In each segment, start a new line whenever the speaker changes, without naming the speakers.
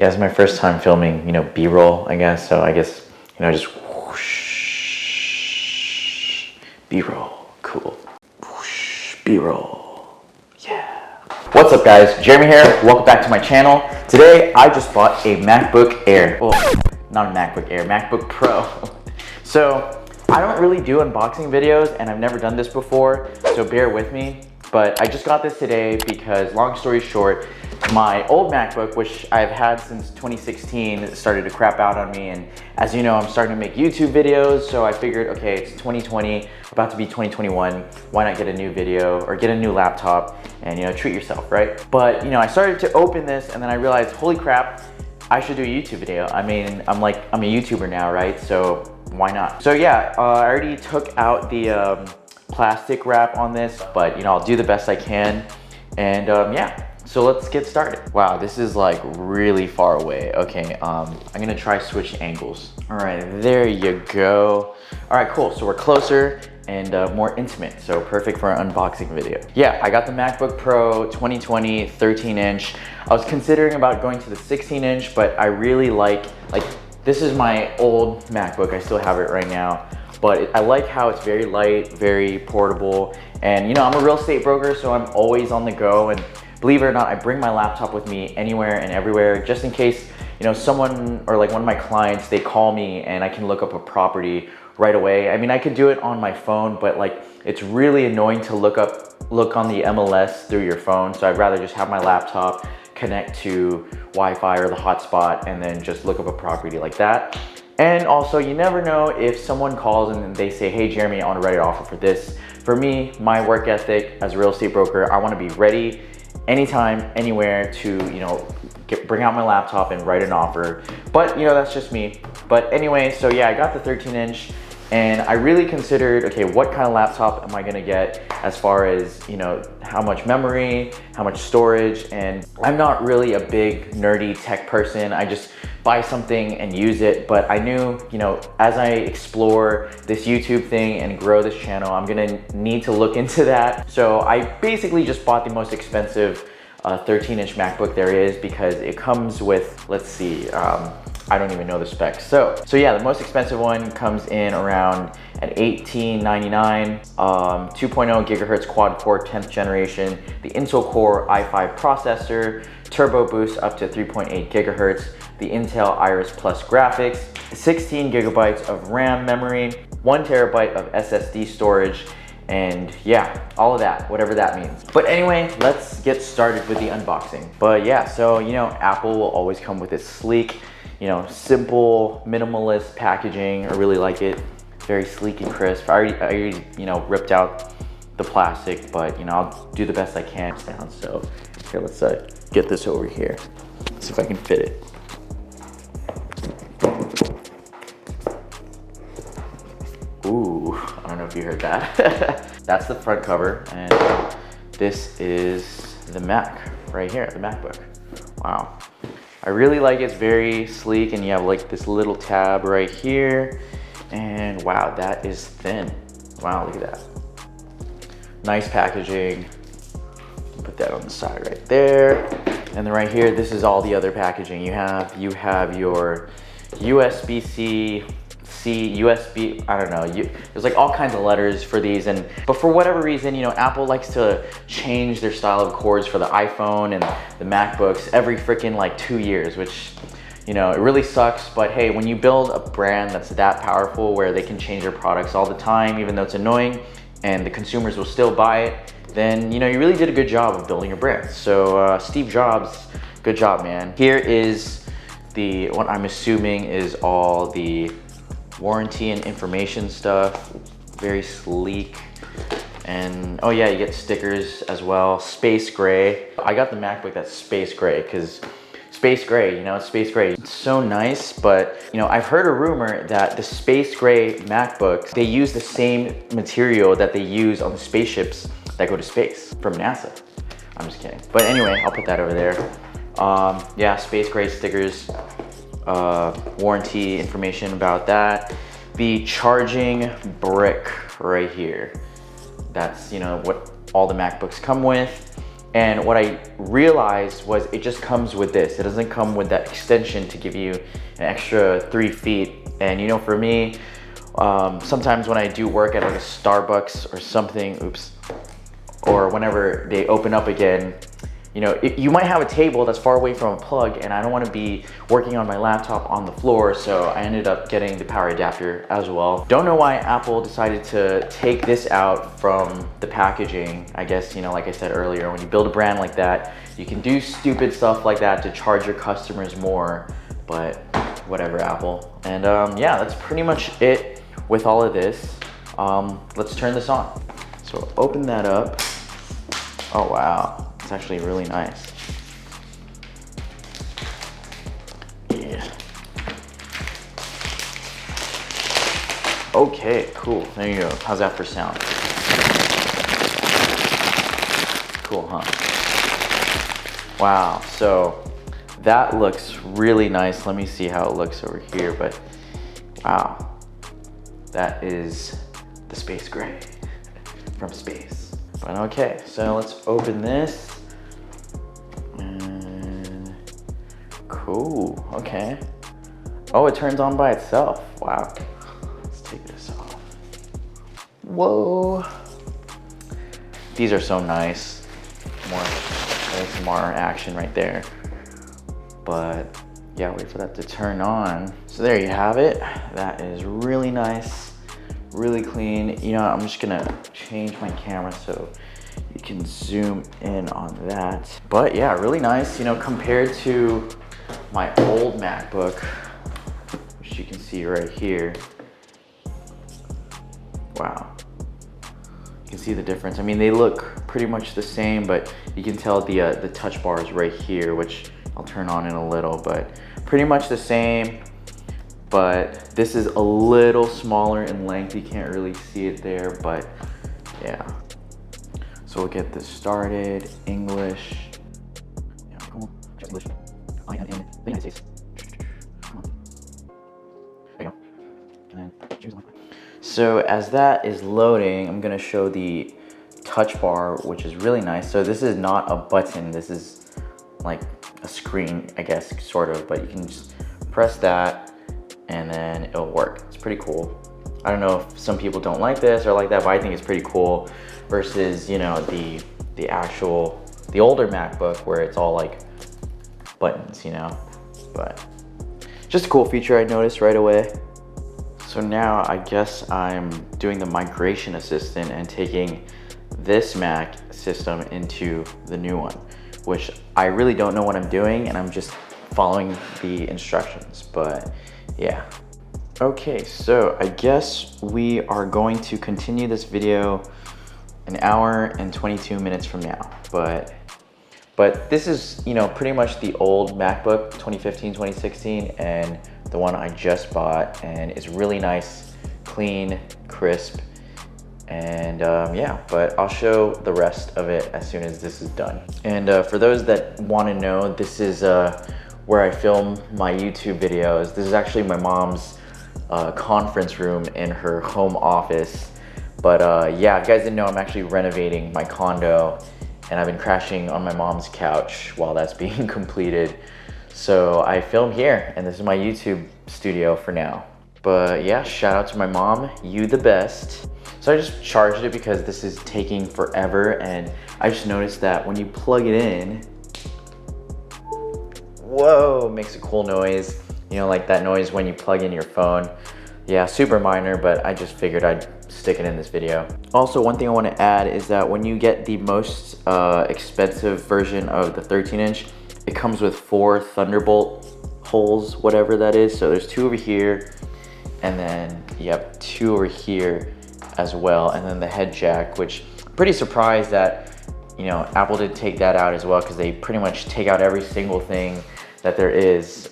Yeah, it's my first time filming, you know, B-roll, I guess. So I guess, you know, just whoosh, B-roll, cool. Whoosh, B-roll, yeah. What's up guys, Jeremy here, welcome back to my channel. Today, I just bought a MacBook Air. Well, not a MacBook Air, MacBook Pro. So, I don't really do unboxing videos and I've never done this before, so bear with me. But I just got this today because, long story short, my old MacBook, which I've had since 2016, started to crap out on me. And as you know, I'm starting to make YouTube videos. So I figured, okay, it's 2020, about to be 2021. Why not get a new video or get a new laptop and, you know, treat yourself, right? But, you know, I started to open this and then I realized, holy crap, I should do a YouTube video. I mean, I'm a YouTuber now, right? So why not? So yeah, I already took out the plastic wrap on this, but you know, I'll do the best I can. And yeah, so let's get started. Wow, this is like really far away. Okay, I'm gonna try switch angles. All right, there you go. All right, cool, so we're closer and more intimate, so perfect for an unboxing video. Yeah, I got the MacBook Pro 2020 13-inch. I was considering about going to the 16-inch, but I really like this is my old MacBook. I still have it right now. But I like how it's very light, very portable. And you know, I'm a real estate broker, so I'm always on the go. And believe it or not, I bring my laptop with me anywhere and everywhere, just in case, you know, someone or like one of my clients, they call me and I can look up a property right away. I mean, I could do it on my phone, but like, it's really annoying to look on the MLS through your phone. So I'd rather just have my laptop, connect to Wi-Fi or the hotspot, and then just look up a property like that. And also, you never know if someone calls and they say, hey Jeremy, I want to write an offer for this. For me, my work ethic as a real estate broker, I want to be ready anytime, anywhere to, you know, bring out my laptop and write an offer. But you know, that's just me. But anyway, so yeah, I got the 13-inch and I really considered, okay, what kind of laptop am I gonna get as far as, you know, how much memory, how much storage. And I'm not really a big nerdy tech person. I just buy something and use it. But I knew, you know, as I explore this YouTube thing and grow this channel, I'm gonna need to look into that. So I basically just bought the most expensive 13-inch MacBook there is because it comes with, let's see, I don't even know the specs. So yeah, the most expensive one comes in around at $1899, 2.0 gigahertz quad core 10th generation, the Intel Core i5 processor, turbo boost up to 3.8 gigahertz, the Intel Iris Plus graphics, 16 gigabytes of RAM memory, 1 terabyte of SSD storage, and yeah, all of that, whatever that means. But anyway, let's get started with the unboxing. But yeah, so you know, Apple will always come with its sleek, you know, simple, minimalist packaging. I really like it. Very sleek and crisp. I already, you know, ripped out the plastic, but you know, I'll do the best I can. So here, let's get this over here. Let's see if I can fit it. Ooh, I don't know if you heard that. That's the front cover, and this is the Mac right here, the MacBook. Wow. I really like it. It's very sleek, and you have like this little tab right here. And wow, that is thin. Wow, look at that. Nice packaging. Put that on the side right there. And then right here, this is all the other packaging you have. You have your USB-C, USB, I don't know. There's like all kinds of letters for these, but for whatever reason, you know, Apple likes to change their style of cords for the iPhone and the MacBooks every freaking like 2 years, which, you know, it really sucks. But hey, when you build a brand that's that powerful where they can change their products all the time, even though it's annoying, and the consumers will still buy it, then, you know, you really did a good job of building your brand. So Steve Jobs, good job, man. Here is what I'm assuming is all the warranty and information stuff. Very sleek. And oh yeah, you get stickers as well. Space gray. I got the MacBook that's space gray because space gray, you know, it's space gray. It's so nice, but you know, I've heard a rumor that the space gray MacBooks, they use the same material that they use on the spaceships that go to space from NASA. I'm just kidding. But anyway, I'll put that over there. Yeah, space gray stickers. Warranty information about that. The charging brick right here. That's, you know, what all the MacBooks come with. And what I realized was it just comes with this. It doesn't come with that extension to give you an extra 3 feet. And you know, for me, sometimes when I do work at like a Starbucks or something, oops, or whenever they open up again, you know, you might have a table that's far away from a plug, and I don't want to be working on my laptop on the floor, so I ended up getting the power adapter as well. Don't know why Apple decided to take this out from the packaging. I guess, you know, like I said earlier, when you build a brand like that, you can do stupid stuff like that to charge your customers more, but whatever, Apple. And yeah, that's pretty much it with all of this. Let's turn this on. So open that up. Oh wow. It's actually really nice. Yeah. Okay, cool. There you go. How's that for sound? Cool, huh? Wow, so that looks really nice. Let me see how it looks over here, but wow. That is the space gray from space. But okay, so let's open this. Cool, okay. Oh, it turns on by itself. Wow. Let's take this off. Whoa. These are so nice. There's more action right there. But yeah, wait for that to turn on. So there you have it. That is really nice, really clean. You know, I'm just gonna change my camera so you can zoom in on that. But yeah, really nice, you know, compared to my old MacBook, which you can see right here. Wow. You can see the difference. I mean, they look pretty much the same, but you can tell the touch bar is right here, which I'll turn on in a little, but pretty much the same. But this is a little smaller in length. You can't really see it there, but yeah. So we'll get this started. English. Yeah, come on. English. I am in the United States. Come on. There you go. And then choose one. So as that is loading, I'm gonna show the touch bar, which is really nice. So this is not a button. This is like a screen, I guess, sort of. But you can just press that, and then it'll work. It's pretty cool. I don't know if some people don't like this or like that, but I think it's pretty cool. Versus, you know, the older MacBook where it's all like buttons, you know. But just a cool feature I noticed right away. So now I guess I'm doing the migration assistant and taking this Mac system into the new one, which I really don't know what I'm doing, and I'm just following the instructions, but yeah. Okay, so I guess we are going to continue this video an hour and 22 minutes from now, but this is, you know, pretty much the old MacBook 2015, 2016, and the one I just bought, and it's really nice, clean, crisp, and yeah, but I'll show the rest of it as soon as this is done. And for those that want to know, this is where I film my YouTube videos. This is actually my mom's conference room in her home office. But yeah, if you guys didn't know, I'm actually renovating my condo, and I've been crashing on my mom's couch while that's being completed. So I film here, and this is my YouTube studio for now. But yeah, shout out to my mom, you the best. So I just charged it because this is taking forever, and I just noticed that when you plug it in, whoa, it makes a cool noise. You know, like that noise when you plug in your phone. Yeah, super minor, but I just figured I'd stick it in this video. Also, one thing I want to add is that when you get the most expensive version of the 13-inch, it comes with 4 Thunderbolt holes, whatever that is. So there's 2 over here, and then, yep, 2 over here as well, and then the head jack, which I'm pretty surprised that, you know, Apple did take that out as well, because they pretty much take out every single thing that there is.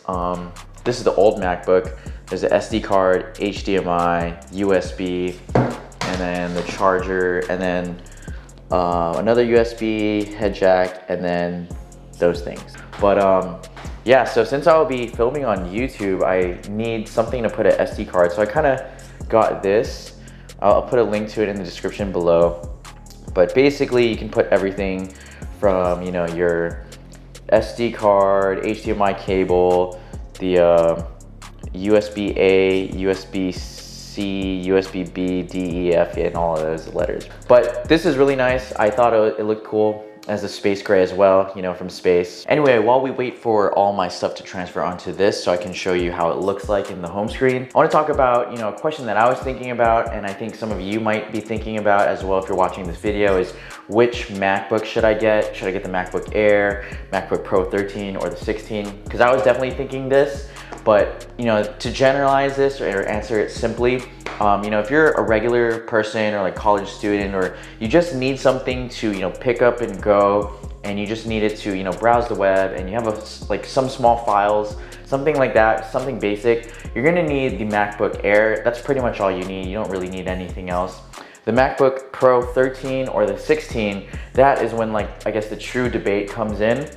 This is the old MacBook. There's an SD card, HDMI, USB, and then the charger, and then another USB, head jack, and then those things. But yeah, so since I'll be filming on YouTube, I need something to put an SD card. So I kind of got this. I'll put a link to it in the description below. But basically, you can put everything from, you know, your SD card, HDMI cable, the USB-A, USB-C, USB-B, D, E, F, and all of those letters. But this is really nice. I thought it looked cool as a space gray as well, you know, from space. Anyway, while we wait for all my stuff to transfer onto this so I can show you how it looks like in the home screen, I want to talk about, you know, a question that I was thinking about, and I think some of you might be thinking about as well if you're watching this video, is which MacBook should I get? Should I get the MacBook Air, MacBook Pro 13, or the 16? Because I was definitely thinking this, but, you know, to generalize this or answer it simply, you know, if you're a regular person or like college student, or you just need something to, you know, pick up and go, and you just need it to, you know, browse the web, and you have like some small files, something like that, something basic, you're gonna need the MacBook Air. That's pretty much all you need. You don't really need anything else. The MacBook Pro 13 or the 16, that is when, like, I guess the true debate comes in.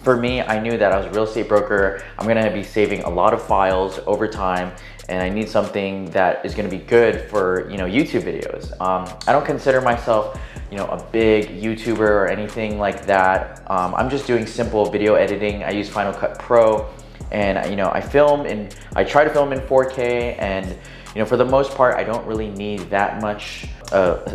For me, I knew that I was a real estate broker. I'm gonna be saving a lot of files over time, and I need something that is gonna be good for, you know, YouTube videos. I don't consider myself, you know, a big YouTuber or anything like that. I'm just doing simple video editing. I use Final Cut Pro, and, you know, I try to film in 4K, and, you know, for the most part, I don't really need that much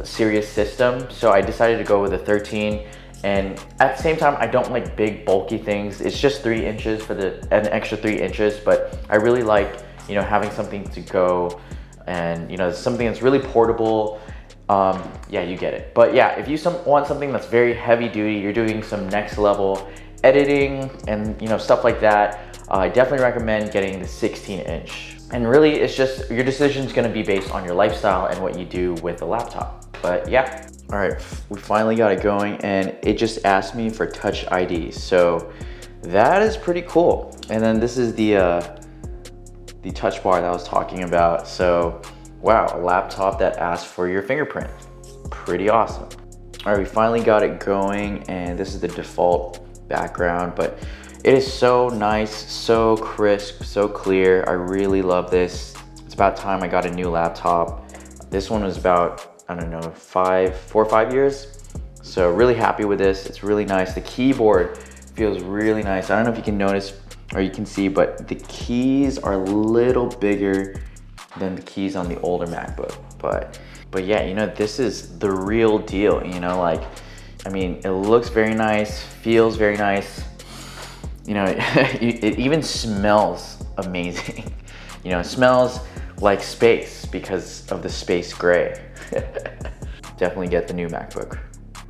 serious system. So I decided to go with a 13. And at the same time, I don't like big bulky things. It's just 3 inches for an extra 3 inches, but I really like, you know, having something to go, and, you know, something that's really portable. Yeah, you get it. But yeah, if you want something that's very heavy duty, you're doing some next level editing and, you know, stuff like that, I definitely recommend getting the 16-inch. And really, it's just, your decision is gonna be based on your lifestyle and what you do with the laptop. But yeah. All right, we finally got it going, and it just asked me for Touch ID. So that is pretty cool. And then this is the touch bar that I was talking about. So wow, a laptop that asks for your fingerprint. Pretty awesome. All right, we finally got it going, and this is the default background, but it is so nice, so crisp, so clear. I really love this. It's about time I got a new laptop. This one was about, I don't know, 4 or 5 years. So really happy with this. It's really nice. The keyboard feels really nice. I don't know if you can notice or you can see, but the keys are a little bigger than the keys on the older MacBook. But yeah, you know, this is the real deal, you know, like, I mean, it looks very nice, feels very nice. You know, it even smells amazing. You know, it smells like space because of the space gray. Definitely get the new MacBook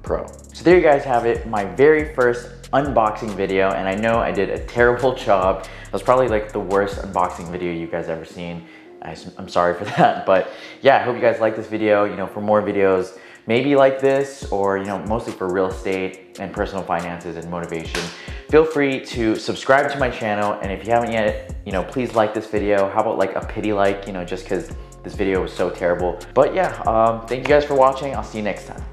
Pro. So there you guys have it, my very first unboxing video, and I know I did a terrible job. It was probably like the worst unboxing video you guys ever seen. I'm sorry for that, but yeah, I hope you guys like this video. You know, for more videos, maybe like this, or, you know, mostly for real estate and personal finances and motivation, feel free to subscribe to my channel. And if you haven't yet, you know, please like this video. How about like a pity like, you know, just because this video was so terrible. But yeah, thank you guys for watching. I'll see you next time.